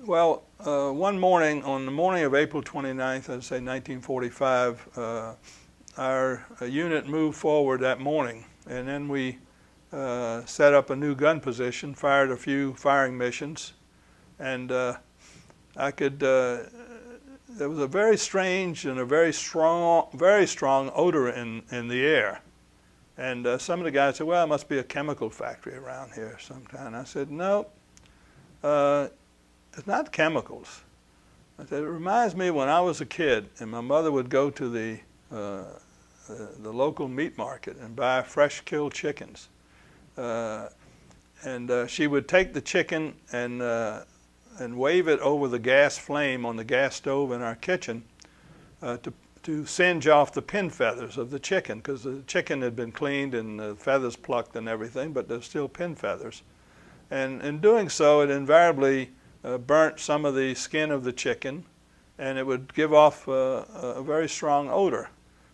Well, one morning, on the morning of April 29th, I'd say 1945, our unit moved forward that morning, and then we set up a new gun position, fired a few firing missions, and there was a very strange and a very strong odor in the air. And some of the guys said, well, it must be a chemical factory around here sometime. I said, no, it's not chemicals. I said, it reminds me when I was a kid and my mother would go to the local meat market and buy fresh killed chickens. She would take the chicken and wave it over the gas flame on the gas stove in our kitchen to singe off the pin feathers of the chicken, because the chicken had been cleaned and the feathers plucked and everything, but there's still pin feathers. And in doing so, it invariably burnt some of the skin of the chicken, and it would give off a very strong odor.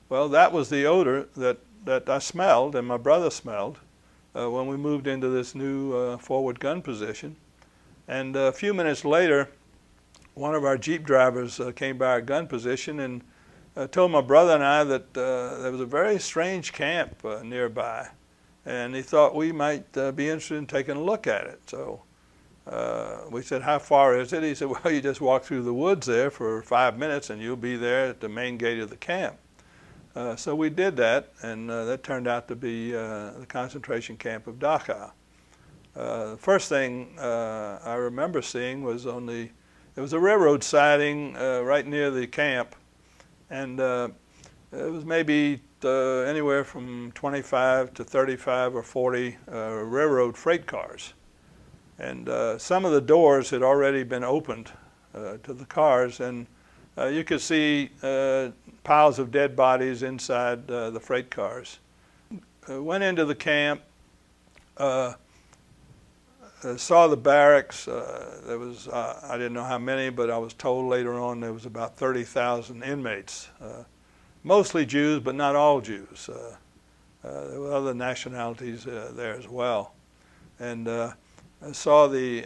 Well, that was the odor that I smelled and my brother smelled when we moved into this new forward gun position. And a few minutes later, one of our Jeep drivers came by our gun position and told my brother and I that there was a very strange camp nearby, and he thought we might be interested in taking a look at it. So we said, how far is it? He said, well, you just walk through the woods there for 5 minutes and you'll be there at the main gate of the camp. So we did that, and that turned out to be the concentration camp of Dachau. The first thing I remember seeing was there was a railroad siding right near the camp, and it was maybe anywhere from 25 to 35 or 40 railroad freight cars. And some of the doors had already been opened to the cars, and you could see piles of dead bodies inside the freight cars. Went into the camp, saw the barracks. There was, I didn't know how many, but I was told later on there was about 30,000 inmates, mostly Jews, but not all Jews. There were other nationalities there as well. And I saw the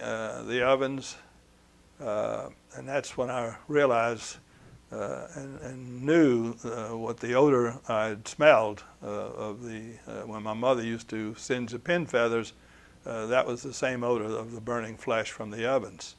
ovens, and that's when I realized and knew what the odor I had smelled of when my mother used to singe the pin feathers. That was the same odor of the burning flesh from the ovens.